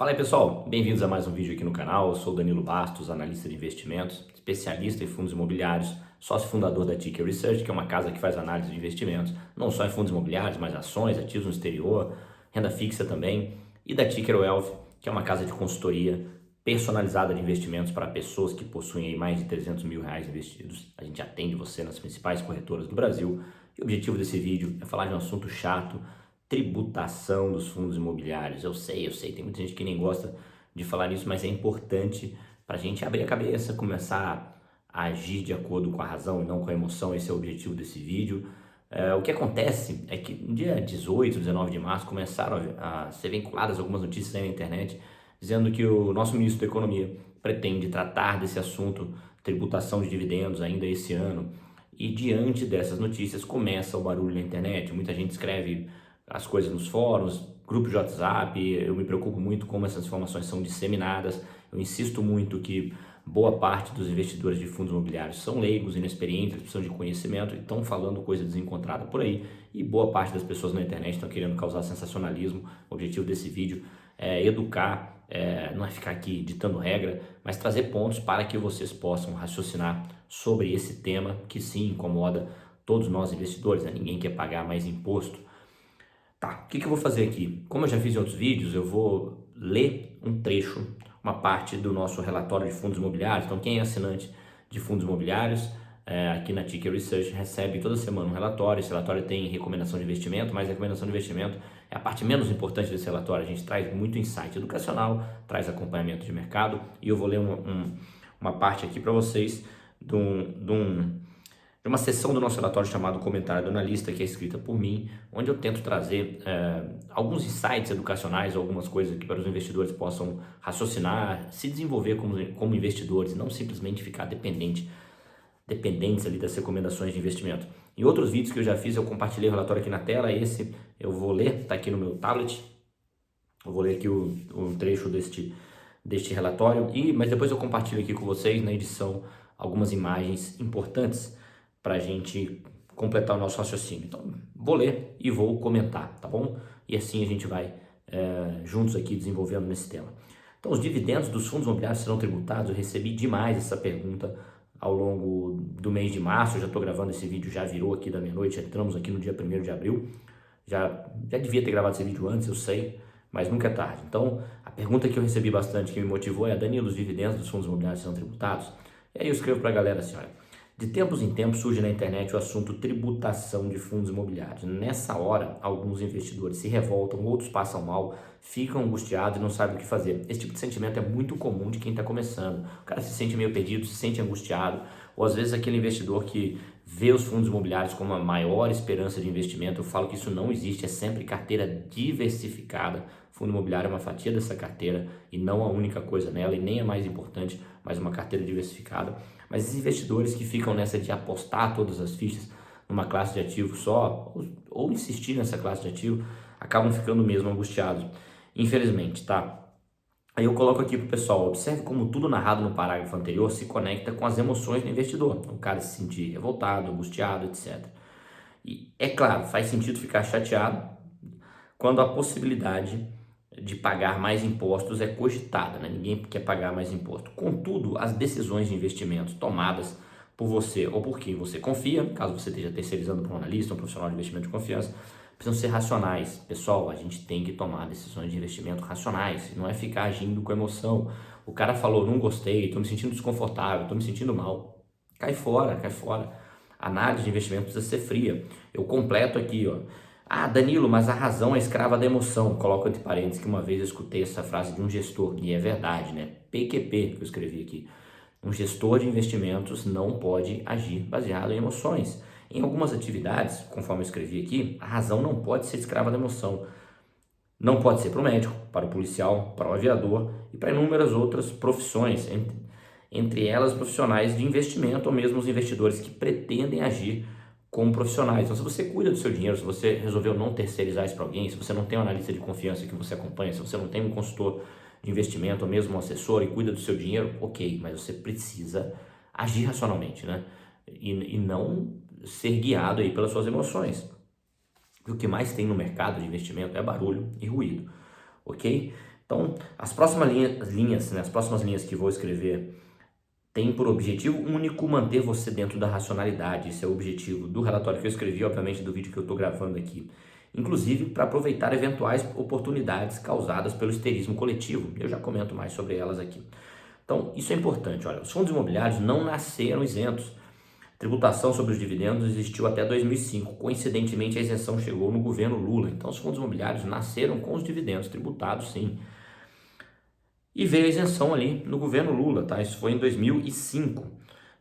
Fala aí pessoal, bem-vindos a mais um vídeo aqui no canal. Eu sou o Danilo Bastos, analista de investimentos, especialista em fundos imobiliários, sócio fundador da Ticker Research, que é uma casa que faz análise de investimentos, não só em fundos imobiliários, mas ações, ativos no exterior, renda fixa também, e da Ticker Wealth, que é uma casa de consultoria personalizada de investimentos para pessoas que possuem aí mais de 300 mil reais investidos. A gente atende você nas principais corretoras do Brasil e o objetivo desse vídeo é falar de um assunto chato: tributação dos fundos imobiliários. Eu sei, tem muita gente que nem gosta de falar nisso, mas é importante para a gente abrir a cabeça, começar a agir de acordo com a razão e não com a emoção. Esse é o objetivo desse vídeo. O que acontece é que no dia 18, 19 de março começaram a ser vinculadas algumas notícias aí na internet dizendo que o nosso ministro da Economia pretende tratar desse assunto, tributação de dividendos, ainda esse ano. E diante dessas notícias começa o barulho na internet, muita gente escreve as coisas nos fóruns, grupos de WhatsApp. Eu me preocupo muito como essas informações são disseminadas. Eu insisto muito que boa parte dos investidores de fundos imobiliários são leigos, inexperientes, precisam de conhecimento e estão falando coisa desencontrada por aí. E boa parte das pessoas na internet estão querendo causar sensacionalismo. O objetivo desse vídeo é educar, não é ficar aqui ditando regra, mas trazer pontos para que vocês possam raciocinar sobre esse tema que sim incomoda todos nós investidores, né? Ninguém quer pagar mais imposto. Tá, o que eu vou fazer aqui? Como eu já fiz em outros vídeos, eu vou ler um trecho, uma parte do nosso relatório de fundos imobiliários. Então, quem é assinante de fundos imobiliários, aqui na Ticker Research, recebe toda semana um relatório. Esse relatório tem recomendação de investimento, mas a recomendação de investimento é a parte menos importante desse relatório. A gente traz muito insight educacional, traz acompanhamento de mercado, e eu vou ler uma parte aqui para vocês de uma seção do nosso relatório chamado Comentário do Analista, que é escrita por mim, onde eu tento trazer alguns insights educacionais, algumas coisas que para os investidores possam raciocinar, se desenvolver como investidores e não simplesmente ficar dependentes ali das recomendações de investimento. Em outros vídeos que eu já fiz, eu compartilhei o relatório aqui na tela. Esse eu vou ler, está aqui no meu tablet. Eu vou ler aqui o trecho deste relatório, mas depois eu compartilho aqui com vocês na edição algumas imagens importantes para a gente completar o nosso raciocínio. Então, vou ler e vou comentar, tá bom? E assim a gente vai juntos aqui desenvolvendo nesse tema. Então, os dividendos dos fundos imobiliários serão tributados? Eu recebi demais essa pergunta ao longo do mês de março. Eu já estou gravando esse vídeo, já virou aqui da meia-noite, entramos aqui no dia 1º de abril. Já devia ter gravado esse vídeo antes, eu sei, mas nunca é tarde. Então, a pergunta que eu recebi bastante, que me motivou, é: Danilo, os dividendos dos fundos imobiliários serão tributados? E aí eu escrevo para a galera assim: olha, de tempos em tempos surge na internet o assunto tributação de fundos imobiliários. Nessa hora, alguns investidores se revoltam, outros passam mal, ficam angustiados e não sabem o que fazer. Esse tipo de sentimento é muito comum de quem está começando. O cara se sente meio perdido, se sente angustiado, ou às vezes aquele investidor que vê os fundos imobiliários como a maior esperança de investimento. Eu falo que isso não existe, é sempre carteira diversificada. Fundo imobiliário é uma fatia dessa carteira e não a única coisa nela, e nem a mais importante, mas uma carteira diversificada. Mas esses investidores que ficam nessa de apostar todas as fichas numa classe de ativo só, ou insistir nessa classe de ativo, acabam ficando mesmo angustiados, infelizmente, tá? Aí eu coloco aqui pro pessoal: observe como tudo narrado no parágrafo anterior se conecta com as emoções do investidor. O cara se sentir revoltado, angustiado, etc. E é claro, faz sentido ficar chateado quando a possibilidade de pagar mais impostos é cogitada, né? Ninguém quer pagar mais imposto. Contudo, as decisões de investimentos tomadas por você ou por quem você confia, caso você esteja terceirizando para um analista, um profissional de investimento de confiança, precisam ser racionais. Pessoal, a gente tem que tomar decisões de investimento racionais, não é ficar agindo com emoção. O cara falou: não gostei, estou me sentindo desconfortável, estou me sentindo mal. Cai fora, cai fora. A análise de investimento precisa ser fria. Eu completo aqui, ó. Ah, Danilo, mas a razão é escrava da emoção. Coloco entre parênteses que uma vez eu escutei essa frase de um gestor, e é verdade, né? PQP, que eu escrevi aqui. Um gestor de investimentos não pode agir baseado em emoções. Em algumas atividades, conforme eu escrevi aqui, a razão não pode ser escrava da emoção. Não pode ser para o médico, para o policial, para o aviador e para inúmeras outras profissões, entre elas profissionais de investimento ou mesmo os investidores que pretendem agir como profissionais. Então, se você cuida do seu dinheiro, se você resolveu não terceirizar isso para alguém, se você não tem um analista de confiança que você acompanha, se você não tem um consultor de investimento ou mesmo um assessor e cuida do seu dinheiro, ok, mas você precisa agir racionalmente, né? E não ser guiado aí pelas suas emoções. O que mais tem no mercado de investimento é barulho e ruído, ok? Então, as próximas linhas, né, as próximas linhas que vou escrever têm por objetivo único manter você dentro da racionalidade. Esse é o objetivo do relatório que eu escrevi, obviamente do vídeo que eu estou gravando aqui. Inclusive para aproveitar eventuais oportunidades causadas pelo histerismo coletivo. Eu já comento mais sobre elas aqui. Então, isso é importante. Olha, os fundos imobiliários não nasceram isentos. Tributação sobre os dividendos existiu até 2005. Coincidentemente, a isenção chegou no governo Lula. Então, os fundos imobiliários nasceram com os dividendos tributados, sim. E veio a isenção ali no governo Lula, tá? Isso foi em 2005,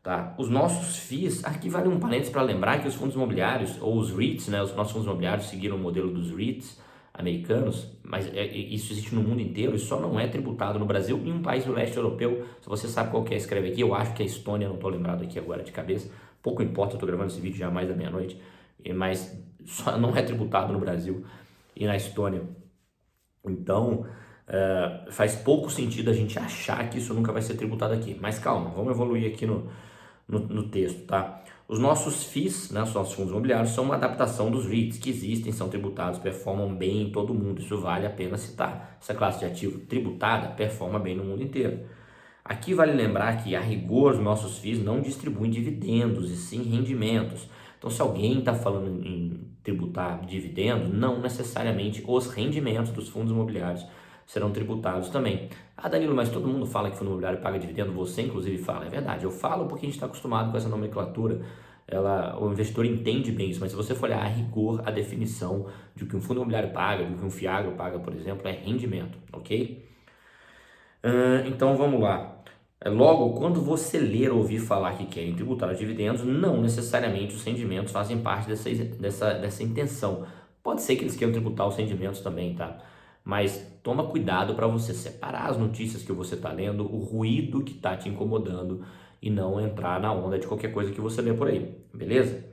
tá? Os nossos FIIs, aqui vale um parênteses para lembrar que os fundos imobiliários, ou os REITs, né? Os nossos fundos imobiliários seguiram o modelo dos REITs americanos, mas isso existe no mundo inteiro e só não é tributado no Brasil e em um país do leste europeu. Se você sabe qual que é, escreve aqui. Eu acho que é Estônia, não estou lembrado aqui agora de cabeça. Pouco importa, eu estou gravando esse vídeo já mais da meia-noite, mas só não é tributado no Brasil e na Estônia. Então, faz pouco sentido a gente achar que isso nunca vai ser tributado aqui. Mas calma, vamos evoluir aqui no texto, tá? Os nossos FIIs, né, os nossos fundos imobiliários, são uma adaptação dos REITs que existem, são tributados, performam bem em todo mundo. Isso vale a pena citar. Essa classe de ativo tributada performa bem no mundo inteiro. Aqui vale lembrar que, a rigor, os nossos FIIs não distribuem dividendos, e sim rendimentos. Então, se alguém está falando em tributar dividendos, não necessariamente os rendimentos dos fundos imobiliários serão tributados também. Ah, Danilo, mas todo mundo fala que fundo imobiliário paga dividendo, você inclusive fala. É verdade, eu falo porque a gente está acostumado com essa nomenclatura, o investidor entende bem isso, mas se você for olhar a rigor, a definição de que um fundo imobiliário paga, do que um FIAGRO paga, por exemplo, é rendimento, ok? Então vamos lá. Logo, quando você ler ou ouvir falar que querem tributar os dividendos, não necessariamente os rendimentos fazem parte dessa intenção. Pode ser que eles queiram tributar os rendimentos também, tá? Mas toma cuidado para você separar as notícias que você está lendo, o ruído que está te incomodando e não entrar na onda de qualquer coisa que você lê por aí, beleza?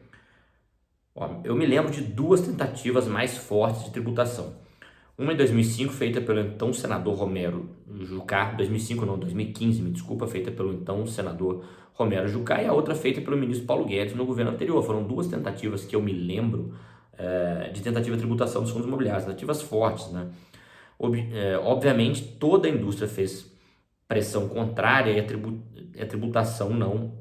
Ó, eu me lembro de duas tentativas mais fortes de tributação. Uma em 2005, feita pelo então senador Romero Jucá, 2005 não, 2015, me desculpa, feita pelo então senador Romero Jucá, e a outra feita pelo ministro Paulo Guedes no governo anterior. Foram duas tentativas que eu me lembro de tentativa de tributação dos fundos imobiliários, tentativas fortes, né? Obviamente, toda a indústria fez pressão contrária e a tributação não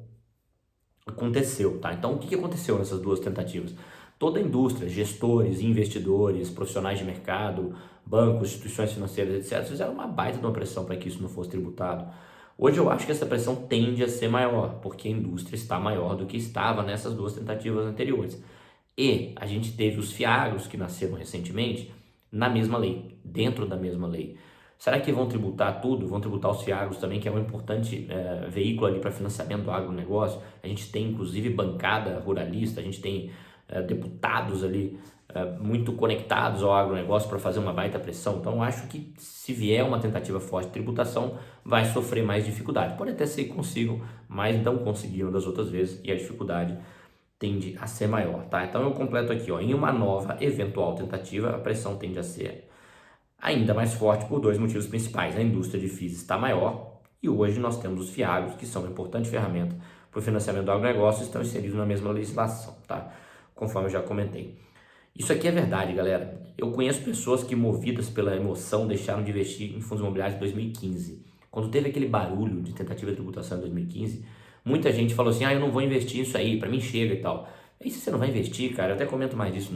aconteceu, tá? Então, o que aconteceu nessas duas tentativas? Toda a indústria, gestores, investidores, profissionais de mercado, bancos, instituições financeiras, etc., fizeram uma baita de uma pressão para que isso não fosse tributado. Hoje eu acho que essa pressão tende a ser maior, porque a indústria está maior do que estava nessas duas tentativas anteriores. E a gente teve os FIAGROS que nasceram recentemente na mesma lei, dentro da mesma lei. Será que vão tributar tudo? Vão tributar os FIAGROS também, que é um importante veículo ali para financiamento do agronegócio. A gente tem inclusive bancada ruralista, a gente tem deputados ali muito conectados ao agronegócio para fazer uma baita pressão. Então, acho que se vier uma tentativa forte de tributação, vai sofrer mais dificuldade. Pode até ser que consigam, mas não conseguiram das outras vezes e a dificuldade tende a ser maior, tá? Então, eu completo aqui, ó, em uma nova eventual tentativa, a pressão tende a ser ainda mais forte por dois motivos principais. A indústria de FIIs está maior e hoje nós temos os FIAGROS, que são uma importante ferramenta para o financiamento do agronegócio, estão inseridos na mesma legislação, tá? Conforme eu já comentei. Isso aqui é verdade, galera. Eu conheço pessoas que, movidas pela emoção, deixaram de investir em fundos imobiliários em 2015. Quando teve aquele barulho de tentativa de tributação em 2015, muita gente falou assim, eu não vou investir nisso aí, para mim chega e tal. E se você não vai investir, cara, eu até comento mais disso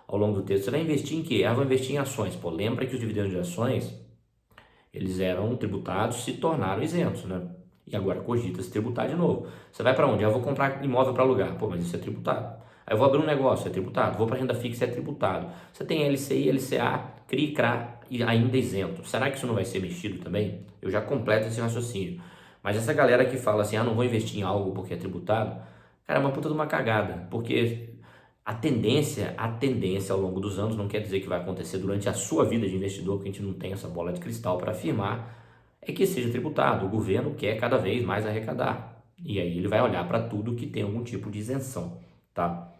ao longo do texto. Você vai investir em quê? Vou investir em ações. Pô, lembra que os dividendos de ações, eles eram tributados, se tornaram isentos, né? E agora cogita se tributar de novo. Você vai para onde? Eu vou comprar imóvel para alugar. Pô, mas isso é tributado. Aí eu vou abrir um negócio, é tributado. Vou para renda fixa, é tributado. Você tem LCI, LCA, CRI, CRA e ainda isento. Será que isso não vai ser mexido também? Eu já completo esse raciocínio. Mas essa galera que fala assim, não vou investir em algo porque é tributado, cara, é uma puta de uma cagada. Porque a tendência ao longo dos anos, não quer dizer que vai acontecer durante a sua vida de investidor, porque a gente não tem essa bola de cristal para afirmar, é que seja tributado. O governo quer cada vez mais arrecadar. E aí ele vai olhar para tudo que tem algum tipo de isenção, tá?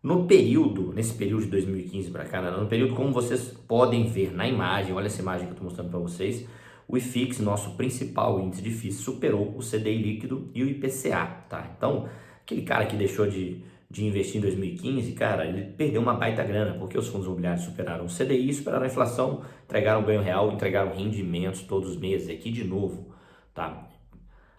Nesse período de 2015 para cá, no período, como vocês podem ver na imagem, olha essa imagem que eu estou mostrando para vocês, o IFIX, nosso principal índice de FIIs, superou o CDI líquido e o IPCA, tá? Então, aquele cara que deixou de de investir em 2015, cara, ele perdeu uma baita grana, porque os fundos imobiliários superaram o CDI, superaram a inflação, entregaram ganho real, entregaram rendimentos todos os meses. Aqui de novo, tá?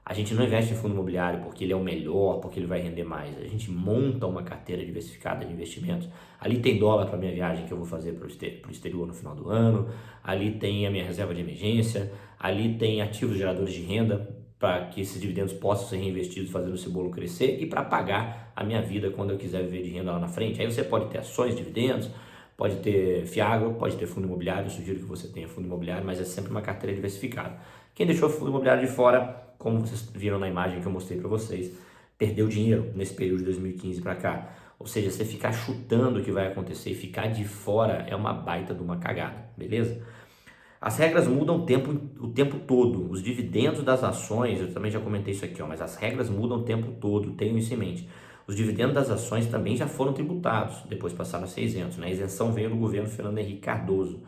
A gente não investe em fundo imobiliário porque ele é o melhor, porque ele vai render mais. A gente monta uma carteira diversificada de investimentos. Ali tem dólar para minha viagem que eu vou fazer para o exterior no final do ano. Ali tem a minha reserva de emergência. Ali tem ativos geradores de renda para que esses dividendos possam ser reinvestidos, fazendo esse bolo crescer e para pagar a minha vida quando eu quiser viver de renda lá na frente. Aí você pode ter ações, dividendos, pode ter FIAGRO, pode ter fundo imobiliário. Eu sugiro que você tenha fundo imobiliário, mas é sempre uma carteira diversificada. Quem deixou o fundo imobiliário de fora, como vocês viram na imagem que eu mostrei para vocês, perdeu dinheiro nesse período de 2015 para cá. Ou seja, você ficar chutando o que vai acontecer e ficar de fora é uma baita de uma cagada, beleza? As regras mudam o tempo todo. Os dividendos das ações, eu também já comentei isso aqui, ó, mas as regras mudam o tempo todo, tenham isso em mente. Os dividendos das ações também já foram tributados, depois passaram a ser isentos, né? A isenção veio do governo Fernando Henrique Cardoso.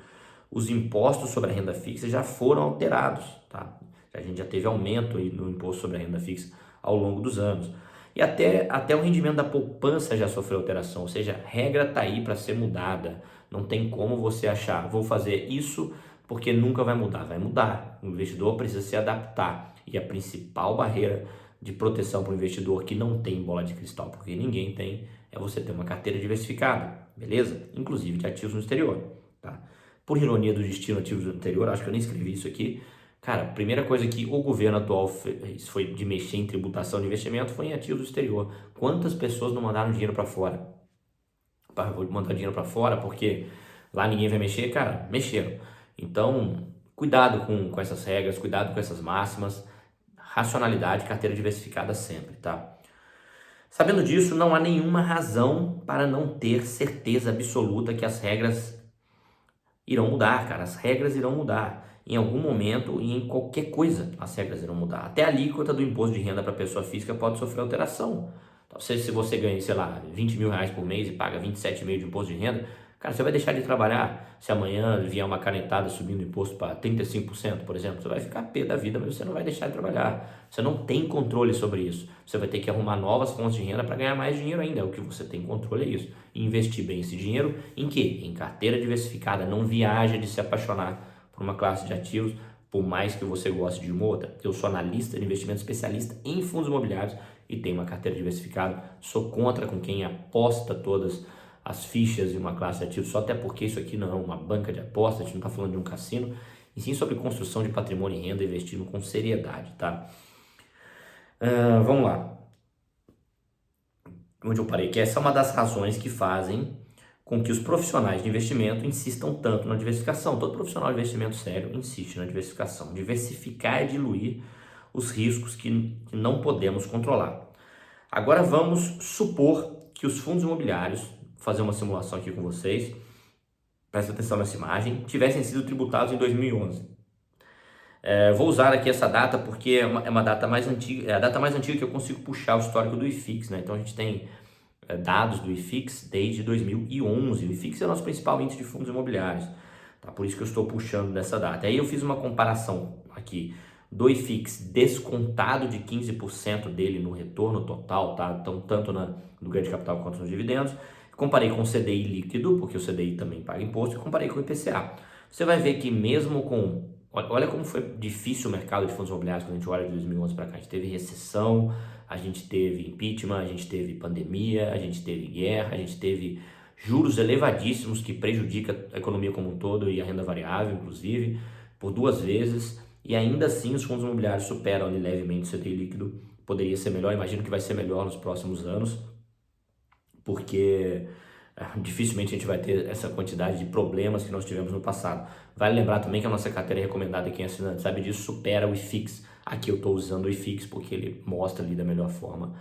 Os impostos sobre a renda fixa já foram alterados, tá? A gente já teve aumento aí no imposto sobre a renda fixa ao longo dos anos. E até o rendimento da poupança já sofreu alteração, ou seja, a regra está aí para ser mudada. Não tem como você achar, vou fazer isso porque nunca vai mudar. Vai mudar. O investidor precisa se adaptar. E a principal barreira de proteção para o investidor que não tem bola de cristal, porque ninguém tem, é você ter uma carteira diversificada, beleza? Inclusive de ativos no exterior, tá? Por ironia do destino, ativos no exterior, acho que eu nem escrevi isso aqui. Cara, a primeira coisa que o governo atual fez foi de mexer em tributação de investimento foi em ativos do exterior. Quantas pessoas não mandaram dinheiro para fora? Vou mandar dinheiro para fora porque lá ninguém vai mexer? Cara, mexeram. Então, cuidado com essas regras, cuidado com essas máximas. Racionalidade, carteira diversificada sempre, tá? Sabendo disso, não há nenhuma razão para não ter certeza absoluta que as regras irão mudar, cara. As regras irão mudar. Em algum momento e em qualquer coisa, as regras irão mudar. Até a alíquota do imposto de renda para pessoa física pode sofrer alteração. Então, se você ganha, sei lá, 20 mil reais por mês e paga 27,5 de imposto de renda, cara, você vai deixar de trabalhar. Se amanhã vier uma canetada subindo o imposto para 35%, por exemplo, você vai ficar pé da vida, mas você não vai deixar de trabalhar. Você não tem controle sobre isso. Você vai ter que arrumar novas fontes de renda para ganhar mais dinheiro ainda. O que você tem controle é isso. E investir bem esse dinheiro em quê? Em carteira diversificada. Não viaja de se apaixonar por uma classe de ativos, por mais que você goste de uma ou outra. Eu sou analista de investimento especialista em fundos imobiliários e tenho uma carteira diversificada. Sou contra com quem aposta todas as fichas de uma classe de ativos, só até porque isso aqui não é uma banca de apostas, a gente não está falando de um cassino, e sim sobre construção de patrimônio e renda, investindo com seriedade, tá? Vamos lá. Onde eu parei? Que essa é uma das razões que fazem com que os profissionais de investimento insistam tanto na diversificação. Todo profissional de investimento sério insiste na diversificação. Diversificar é diluir os riscos que não podemos controlar. Agora vamos supor que os fundos imobiliários, vou fazer uma simulação aqui com vocês, presta atenção nessa imagem, tivessem sido tributados em 2011. Vou usar aqui essa data porque é uma data mais antiga, é a data mais antiga que eu consigo puxar o histórico do IFIX, né? Então a gente tem dados do IFIX desde 2011. O IFIX é o nosso principal índice de fundos imobiliários, tá? Por isso que eu estou puxando dessa data. Aí eu fiz uma comparação aqui do IFIX descontado de 15% dele no retorno total, tá? Então, tanto no ganho de capital quanto nos dividendos. Comparei com o CDI líquido, porque o CDI também paga imposto, e comparei com o IPCA. Você vai ver que mesmo com... Olha como foi difícil o mercado de fundos imobiliários quando a gente olha de 2011 para cá. A gente teve recessão, a gente teve impeachment, a gente teve pandemia, a gente teve guerra, a gente teve juros elevadíssimos que prejudicam a economia como um todo e a renda variável, inclusive, por 2 vezes. E ainda assim os fundos imobiliários superam ali levemente o CDI líquido. Poderia ser melhor, imagino que vai ser melhor nos próximos anos, porque dificilmente a gente vai ter essa quantidade de problemas que nós tivemos no passado. Vale lembrar também que a nossa carteira recomendada, quem é assinante sabe disso, supera o IFIX. Aqui eu estou usando o IFIX porque ele mostra ali da melhor forma,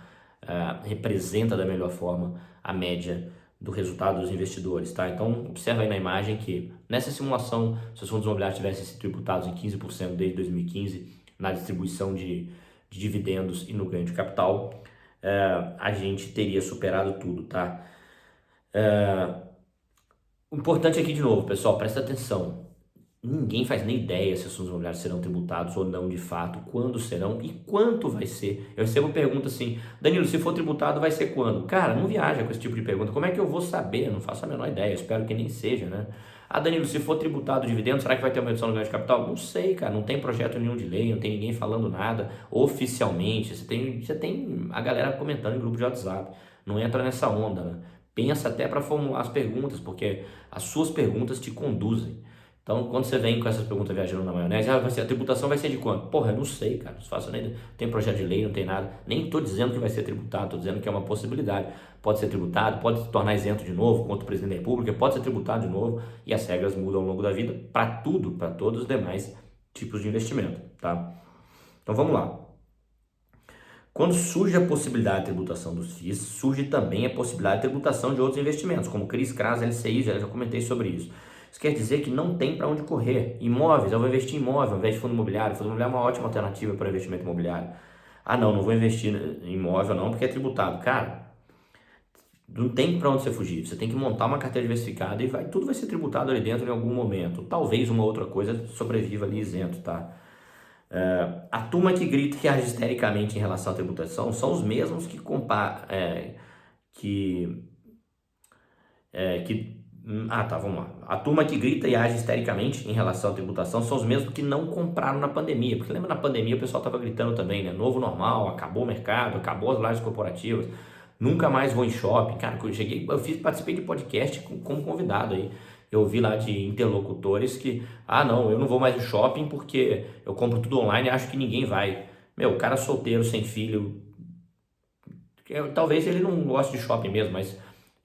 representa da melhor forma a média do resultado dos investidores, tá? Então, observa aí na imagem que nessa simulação, se os fundos imobiliários tivessem sido tributados em 15% desde 2015, na distribuição de dividendos e no ganho de capital, a gente teria superado tudo, tá? O importante aqui de novo, pessoal, presta atenção. ninguém faz nem ideia se os fundos imobiliários serão tributados ou não de fato, quando serão e quanto vai ser. Eu recebo pergunta assim, Danilo, se for tributado vai ser quando? Cara, não viaja com esse tipo de pergunta, como é que eu vou saber? Eu não faço a menor ideia, eu espero que nem seja, né? Ah, Danilo, se for tributado o dividendo, será que vai ter uma redução no ganho de capital? Não sei, cara, não tem projeto nenhum de lei, não tem ninguém falando nada oficialmente, você tem a galera comentando em grupo de WhatsApp, não entra nessa onda, né? Pensa até para formular as perguntas, porque as suas perguntas te conduzem. Então, quando você vem com essas perguntas viajando na maionese, a tributação vai ser de quanto? Porra, eu não sei, cara, não faço nem, não tem projeto de lei, não tem nada, nem estou dizendo que vai ser tributado, estou dizendo que é uma possibilidade. Pode ser tributado, pode se tornar isento de novo contra o presidente da República, pode ser tributado de novo, e as regras mudam ao longo da vida para tudo, para todos os demais tipos de investimento, tá? Então, vamos lá. Quando surge a possibilidade de tributação dos FIIs, surge também a possibilidade de tributação de outros investimentos, como CRIs, CRAS, LCI, já comentei sobre isso. Isso quer dizer que não tem para onde correr. Imóveis, eu vou investir em imóvel ao invés de fundo imobiliário. Fundo imobiliário é uma ótima alternativa para investimento imobiliário. Ah, não vou investir em imóvel não, porque é tributado. Cara, não tem para onde você fugir. Você tem que montar uma carteira diversificada e tudo vai ser tributado ali dentro em algum momento. Talvez uma outra coisa sobreviva ali isento, tá? A turma que grita e age histericamente em relação à tributação são os mesmos vamos lá. A turma que grita e age histericamente em relação à tributação são os mesmos que não compraram na pandemia. Porque lembra na pandemia o pessoal estava gritando também, né? Novo normal, acabou o mercado, acabou as lajes corporativas, nunca mais vou em shopping. Cara, participei de podcast como convidado aí. Eu ouvi lá de interlocutores que, não, eu não vou mais no shopping porque eu compro tudo online e acho que ninguém vai. Meu, cara solteiro, sem filho, talvez ele não goste de shopping mesmo, mas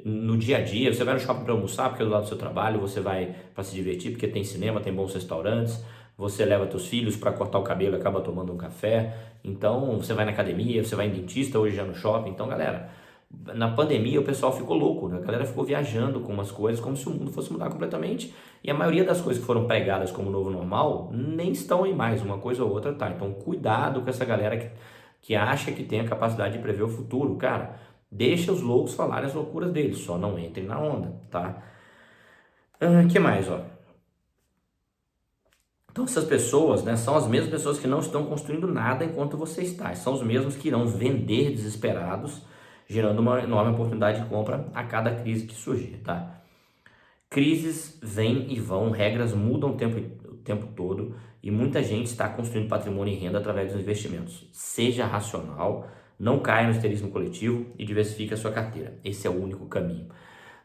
no dia a dia, você vai no shopping para almoçar porque é do lado do seu trabalho, você vai para se divertir porque tem cinema, tem bons restaurantes, você leva seus filhos para cortar o cabelo e acaba tomando um café, então você vai na academia, você vai em dentista, hoje já no shopping. Então, galera, na pandemia o pessoal ficou louco, né? A galera ficou viajando com umas coisas como se o mundo fosse mudar completamente, e a maioria das coisas que foram pregadas como novo normal nem estão aí mais, uma coisa ou outra tá. Então cuidado com essa galera que acha que tem a capacidade de prever o futuro. Cara, deixa os loucos falarem as loucuras deles, só não entrem na onda, tá? Que mais, ó? Então essas pessoas, né, são as mesmas pessoas que não estão construindo nada enquanto você está. São os mesmos que irão vender desesperados, gerando uma enorme oportunidade de compra a cada crise que surgir, tá? Crises vêm e vão, regras mudam o tempo todo e muita gente está construindo patrimônio e renda através dos investimentos. Seja racional, não caia no histerismo coletivo e diversifique a sua carteira. Esse é o único caminho.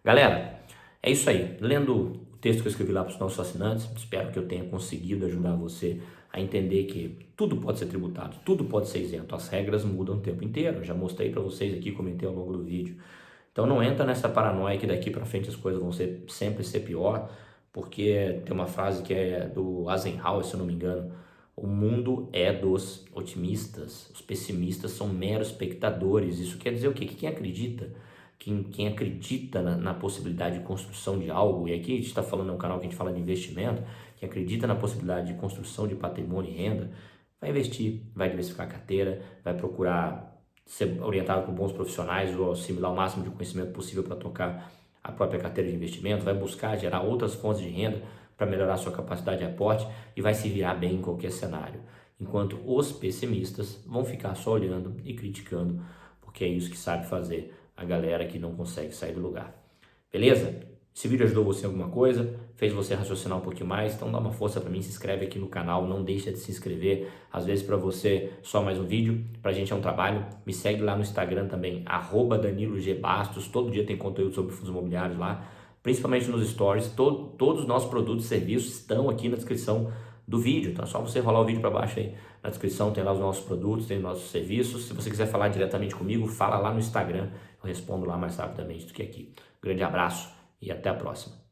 Galera, é isso aí. Lendo o texto que eu escrevi lá para os nossos assinantes, espero que eu tenha conseguido ajudar você a entender que tudo pode ser tributado, tudo pode ser isento. As regras mudam o tempo inteiro. Eu já mostrei para vocês aqui, comentei ao longo do vídeo. Então não entra nessa paranoia que daqui para frente as coisas vão sempre ser pior, porque tem uma frase que é do Eisenhower, se eu não me engano: o mundo é dos otimistas, os pessimistas são meros espectadores. Isso quer dizer o quê? Que quem acredita, quem acredita na possibilidade de construção de algo, e aqui a gente está falando, é um canal que a gente fala de investimento, quem acredita na possibilidade de construção de patrimônio e renda, vai investir, vai diversificar a carteira, vai procurar ser orientado por bons profissionais ou assimilar o máximo de conhecimento possível para tocar a própria carteira de investimento, vai buscar gerar outras fontes de renda para melhorar a sua capacidade de aporte e vai se virar bem em qualquer cenário. Enquanto os pessimistas vão ficar só olhando e criticando, porque é isso que sabe fazer a galera que não consegue sair do lugar. Beleza? Esse vídeo ajudou você em alguma coisa? Fez você raciocinar um pouquinho mais? Então dá uma força para mim, se inscreve aqui no canal, não deixa de se inscrever. Às vezes para você só mais um vídeo, pra gente é um trabalho. Me segue lá no Instagram também, @DaniloGBastos. Todo dia tem conteúdo sobre fundos imobiliários lá, principalmente nos stories. Todos os nossos produtos e serviços estão aqui na descrição do vídeo. Então é só você rolar o vídeo para baixo aí. Na descrição tem lá os nossos produtos, tem os nossos serviços. Se você quiser falar diretamente comigo, fala lá no Instagram. Eu respondo lá mais rapidamente do que aqui. Grande abraço e até a próxima.